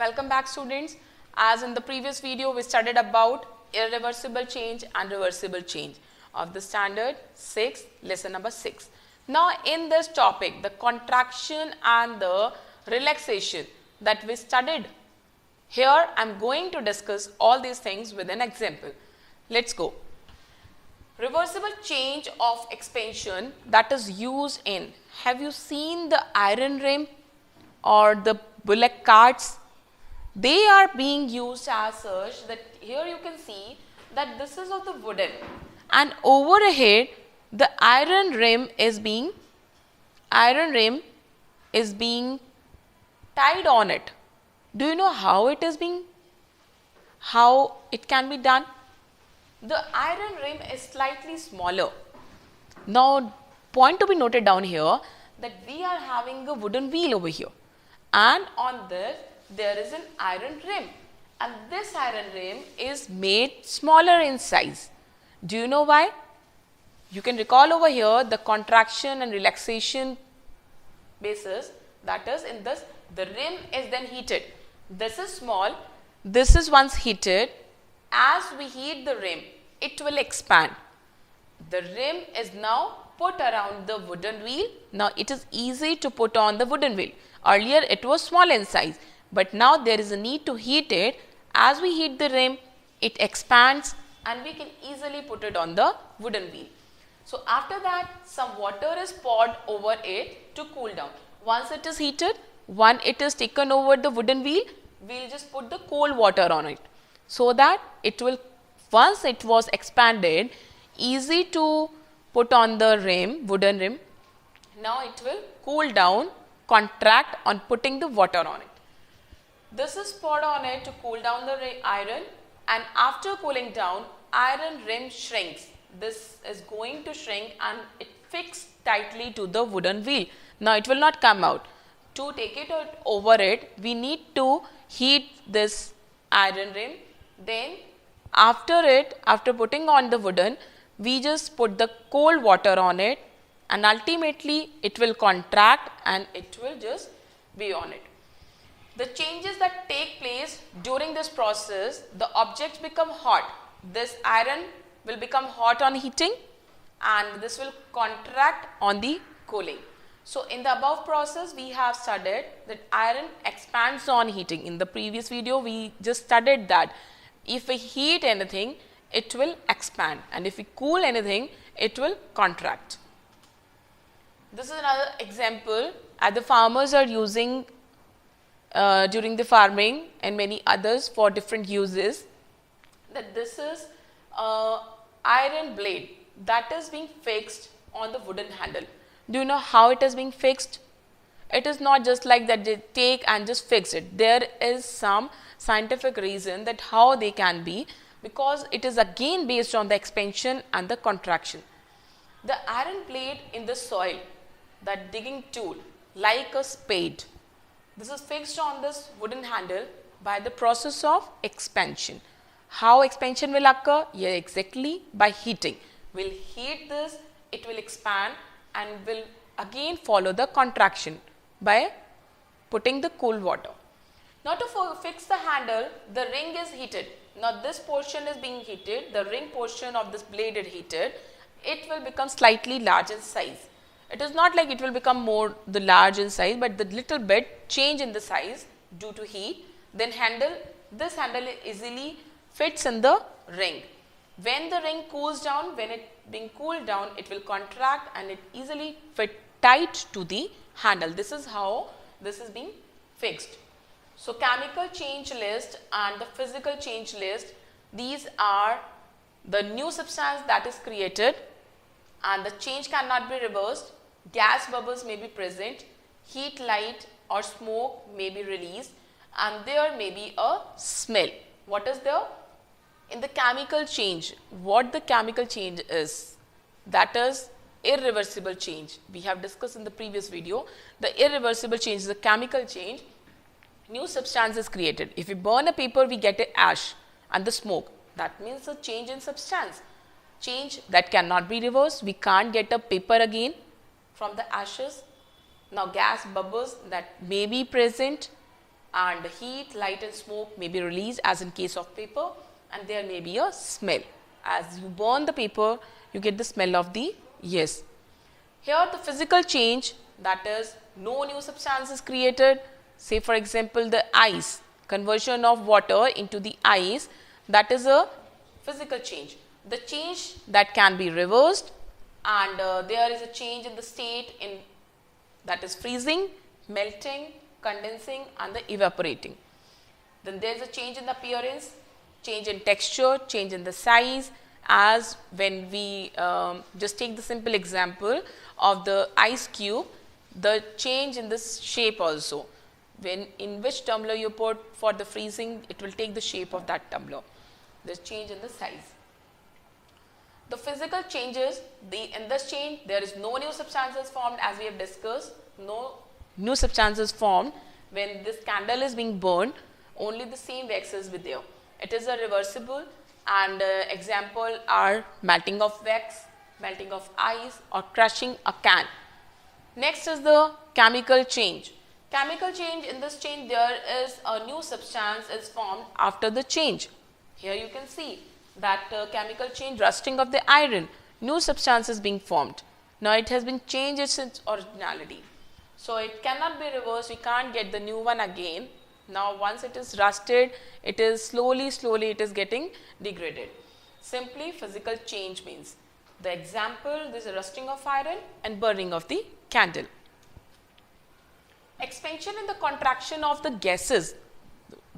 Welcome back students. As in the previous video we studied about irreversible change and reversible change of the standard 6 lesson number 6. Now in this topic the contraction and the relaxation that we studied, here I am going to discuss all these things with an example. Let's go. Reversible change of expansion that is used in, have you seen the iron rim or the bullock carts? They are being used as such that here you can see that this is of the wooden and over here the iron rim is being tied on it. Do you know how it can be done? The iron rim is slightly smaller. Now point to be noted down here that we are having a wooden wheel over here and on this there is an iron rim and this iron rim is made smaller in size. Do you know why? You can recall over here the contraction and relaxation basis, that is in this the rim is then heated. This is small, this is once heated. As we heat the rim, it will expand. The rim is now put around the wooden wheel. Now it is easy to put on the wooden wheel. Earlier it was small in size, but now there is a need to heat it. As we heat the rim, it expands and we can easily put it on the wooden wheel. So after that, some water is poured over it to cool down. Once it is heated, when it is taken over the wooden wheel, we will just put the cold water on it, so that it will, once it was expanded, easy to put on the rim, wooden rim. Now it will cool down, contract on putting the water on it. This is poured on it to cool down the iron, and after cooling down, iron rim shrinks. This is going to shrink and it fixed tightly to the wooden wheel. Now it will not come out. To take it over it, we need to heat this iron rim. Then after putting on the wooden, we just put the cold water on it and ultimately it will contract and it will just be on it. The changes that take place during this process, the objects become hot. This iron will become hot on heating and this will contract on the cooling. So in the above process we have studied that iron expands on heating. In the previous video we just studied that if we heat anything it will expand and if we cool anything it will contract. This is another example as the farmers are using during the farming and many others for different uses, that this is iron blade that is being fixed on the wooden handle. Do you know how it is being fixed? It is not just like that they take and just fix it. There is some scientific reason that how they can be, because it is again based on the expansion and the contraction. The iron blade in the soil, that digging tool like a spade, this is fixed on this wooden handle by the process of expansion. How expansion will occur? Yeah, exactly by heating. We will heat this, it will expand and will again follow the contraction by putting the cool water. Now to fix the handle, the ring is heated. Now this portion is being heated, the ring portion of this blade is heated, it will become slightly large in size. It is not like it will become more the large in size, but the little bit change in the size due to heat. Then this handle easily fits in the ring. When the ring cools down, when it being cooled down, it will contract and it easily fit tight to the handle. This is how this is being fixed. So chemical change list and the physical change list, these are the new substance that is created and the change cannot be reversed. Gas bubbles may be present, heat, light or smoke may be released and there may be a smell. What is there? In the chemical change, what the chemical change is, that is irreversible change. We have discussed in the previous video. The irreversible change is the chemical change. New substance is created. If we burn a paper, we get a ash and the smoke. That means a change in substance. Change that cannot be reversed. We can't get a paper again from the ashes. Now gas bubbles that may be present and heat, light and smoke may be released as in case of paper, and there may be a smell. As you burn the paper, you get the smell of the yes. Here the physical change, that is no new substance is created. Say for example the ice, conversion of water into the ice, that is a physical change. The change that can be reversed, and there is a change in the state in that is freezing, melting, condensing and the evaporating. Then there is a change in the appearance, change in texture, change in the size, as when we just take the simple example of the ice cube, the change in this shape also. When in which tumbler you put for the freezing, it will take the shape of that tumbler. There is change in the size. The physical changes, in this change there is no new substances formed, as we have discussed, no new substances formed. When this candle is being burned, only the same waxes will be there. It is a reversible, and example are melting of wax, melting of ice or crushing a can. Next is the chemical change. Chemical change, in this change there is a new substance is formed after the change. Here you can see that chemical change, rusting of the iron, new substance is being formed. Now it has been changed its originality. So it cannot be reversed, we can't get the new one again. Now once it is rusted, it is slowly it is getting degraded. Simply physical change means. The example, this is rusting of iron and burning of the candle. Expansion and the contraction of the gases.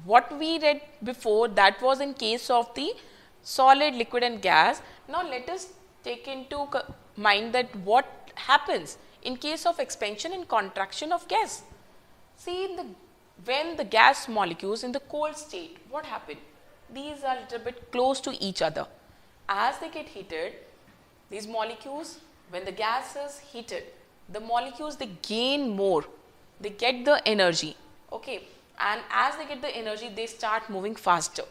What we read before, that was in case of the solid, liquid and gas. Now let us take into mind that what happens in case of expansion and contraction of gas. See, when the gas molecules in the cold state, what happened? These are a little bit close to each other. As they get heated, these molecules, when the gas is heated, the molecules, they gain more, they get the energy, okay, and as they get the energy, they start moving faster.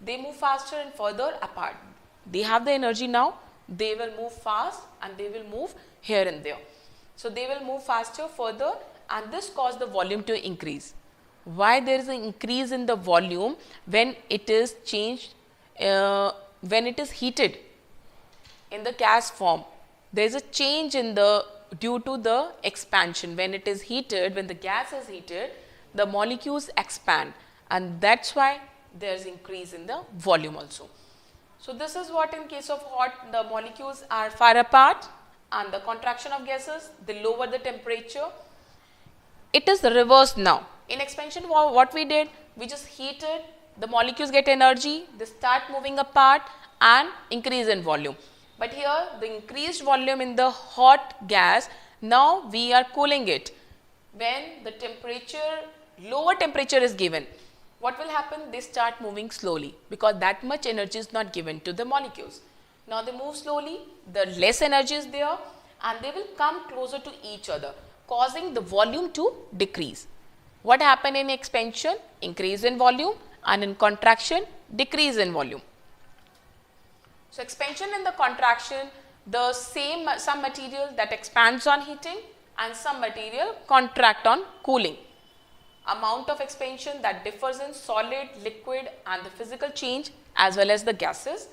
They move faster and further apart. They have the energy now, they will move fast and they will move here and there. So they will move faster, further, and this causes the volume to increase. Why there is an increase in the volume? When it is changed, when it is heated in the gas form, there is a change in the due to the expansion. When it is heated, when the gas is heated, the molecules expand, and that's why there is increase in the volume also. So this is what in case of hot, the molecules are far apart, and the contraction of gases, they lower the temperature. It is the reverse now. In expansion, what we did, we just heated, the molecules get energy, they start moving apart and increase in volume. But here the increased volume in the hot gas, now we are cooling it. When the temperature, lower temperature is given, what will happen? They start moving slowly, because that much energy is not given to the molecules. Now they move slowly, the less energy is there, and they will come closer to each other, causing the volume to decrease. What happened in expansion? Increase in volume, and in contraction, decrease in volume. So expansion and the contraction, the same, some material that expands on heating and some material contract on cooling. Amount of expansion that differs in solid, liquid and the physical change as well as the gases.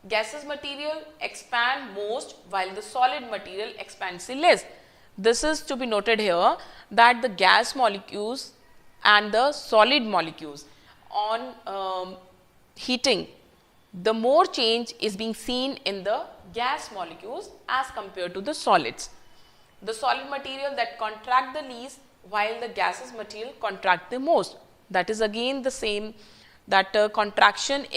Gases material expand most, while the solid material expands less. This is to be noted here, that the gas molecules and the solid molecules on heating, the more change is being seen in the gas molecules as compared to the solids. The solid material that contract the least, while the gases material contract the most. That is again the same, that contraction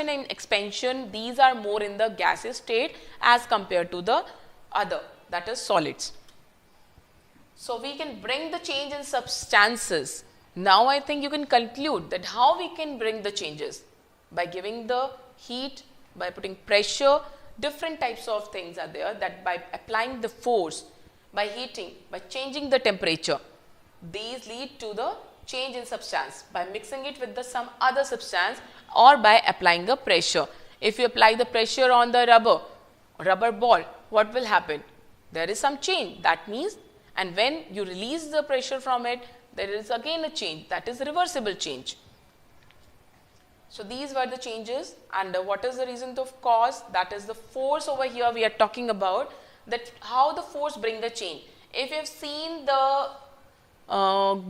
and expansion, these are more in the gaseous state as compared to the other, that is solids. So we can bring the change in substances. Now I think you can conclude that how we can bring the changes. By giving the heat, by putting pressure, different types of things are there, that by applying the force, by heating, by changing the temperature, these lead to the change in substance, by mixing it with some other substance, or by applying the pressure. If you apply the pressure on the rubber ball, what will happen? There is some change, that means, and when you release the pressure from it, there is again a change, that is reversible change. So these were the changes, and what is the reason of cause? That is the force over here we are talking about, that how the force bring the change. If you have seen the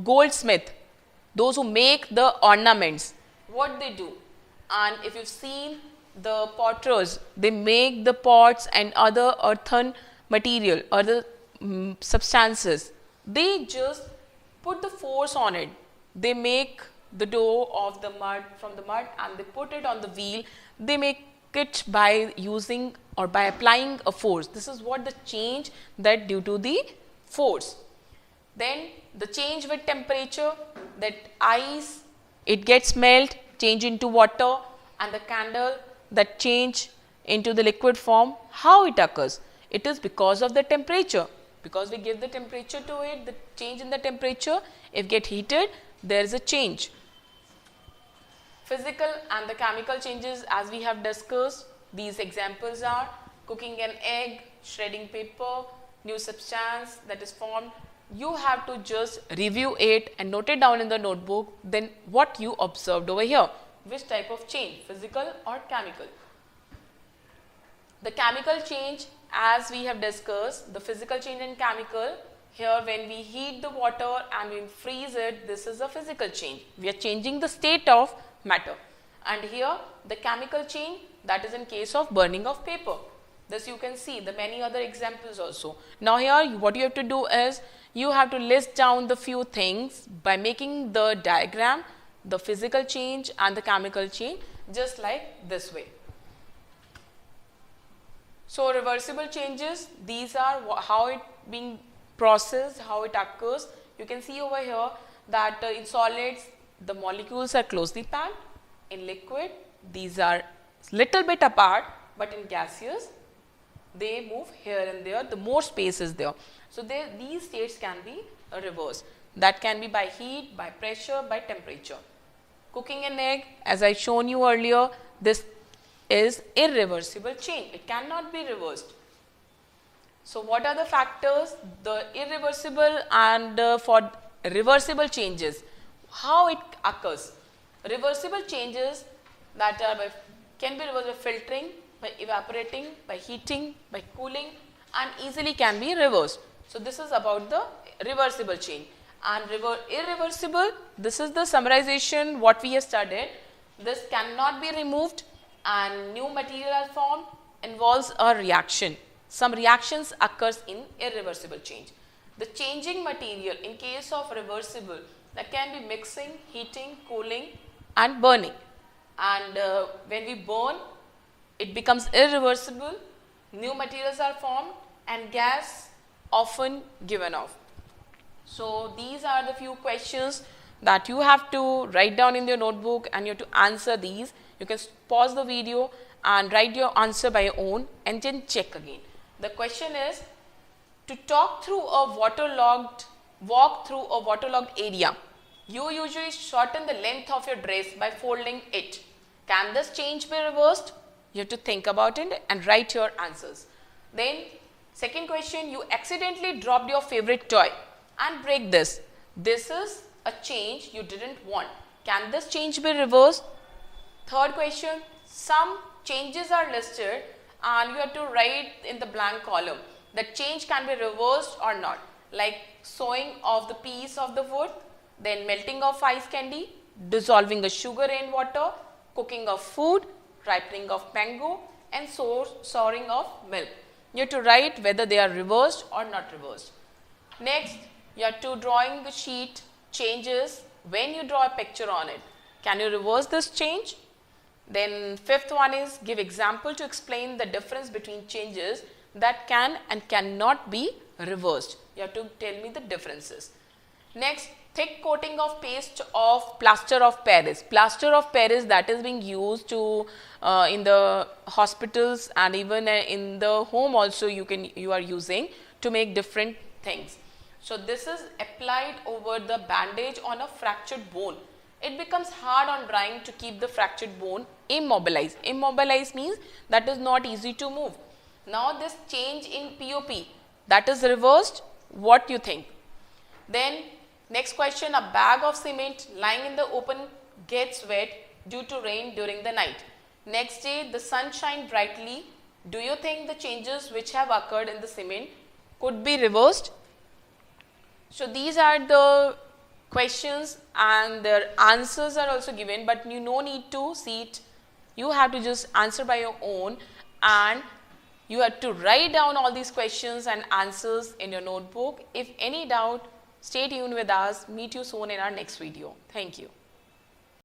goldsmith, those who make the ornaments, what they do, and if you've seen the potters, they make the pots and other earthen material, other substances, they just put the force on it. They make the dough of the mud, from the mud, and they put it on the wheel. They make it by using or by applying a force. This is what the change that due to the force. Then the change with temperature, that ice, it gets melt, change into water, and the candle that change into the liquid form. How it occurs? It is because of the temperature. Because we give the temperature to it, the change in the temperature, if get heated, there is a change. Physical and the chemical changes, as we have discussed, these examples are cooking an egg, shredding paper, new substance that is formed. You have to just review it and note it down in the notebook, then what you observed over here, which type of change, physical or chemical. The chemical change, as we have discussed, the physical change and chemical, here when we heat the water and we freeze it, this is a physical change. We are changing the state of matter. And here the chemical change, that is in case of burning of paper. This you can see the many other examples also. Now here what you have to do is, you have to list down the few things by making the diagram, the physical change and the chemical change, just like this way. So reversible changes, these are how it being processed, how it occurs. You can see over here that in solids the molecules are closely packed, in liquid these are little bit apart, but in gaseous they move here and there, the more space is there. So these states can be reversed. That can be by heat, by pressure, by temperature. Cooking an egg, as I shown you earlier, this is irreversible change. It cannot be reversed. So what are the factors? The irreversible and for reversible changes, how it occurs? Reversible changes that are can be reversed by filtering, by evaporating, by heating, by cooling, and easily can be reversed. So this is about the reversible change. And irreversible, this is the summarization what we have studied. This cannot be removed and new material are formed, involves a reaction. Some reactions occurs in irreversible change. The changing material in case of reversible, that can be mixing, heating, cooling and burning. And when we burn, it becomes irreversible, new materials are formed and gas often given off. So these are the few questions that you have to write down in your notebook and you have to answer these. You can pause the video and write your answer by your own and then check again. The question is to walk through a waterlogged area. You usually shorten the length of your dress by folding it. Can this change be reversed? You have to think about it and write your answers. Then second question, you accidentally dropped your favorite toy and break this. This is a change you didn't want. Can this change be reversed? Third question, some changes are listed and you have to write in the blank column that change can be reversed or not, like sewing of the piece of the wood, then melting of ice candy, dissolving a sugar in water, cooking of food, ripening of mango and souring of milk. You have to write whether they are reversed or not reversed. Next, you have to drawing the sheet changes when you draw a picture on it. Can you reverse this change? Then fifth one is give example to explain the difference between changes that can and cannot be reversed. You have to tell me the differences. Next, thick coating of paste of plaster of Paris. Plaster of Paris that is being used to in the hospitals and even in the home also you are using to make different things. So this is applied over the bandage on a fractured bone. It becomes hard on drying to keep the fractured bone immobilized. Immobilized means that is not easy to move. Now this change in POP that is reversed. What you think? Then Next question, a bag of cement lying in the open gets wet due to rain during the night. Next day, the sun shines brightly. Do you think the changes which have occurred in the cement could be reversed? So, these are the questions and their answers are also given, but you no need to see it. You have to just answer by your own, and you have to write down all these questions and answers in your notebook. If any doubt, stay tuned with us. Meet you soon in our next video. Thank you.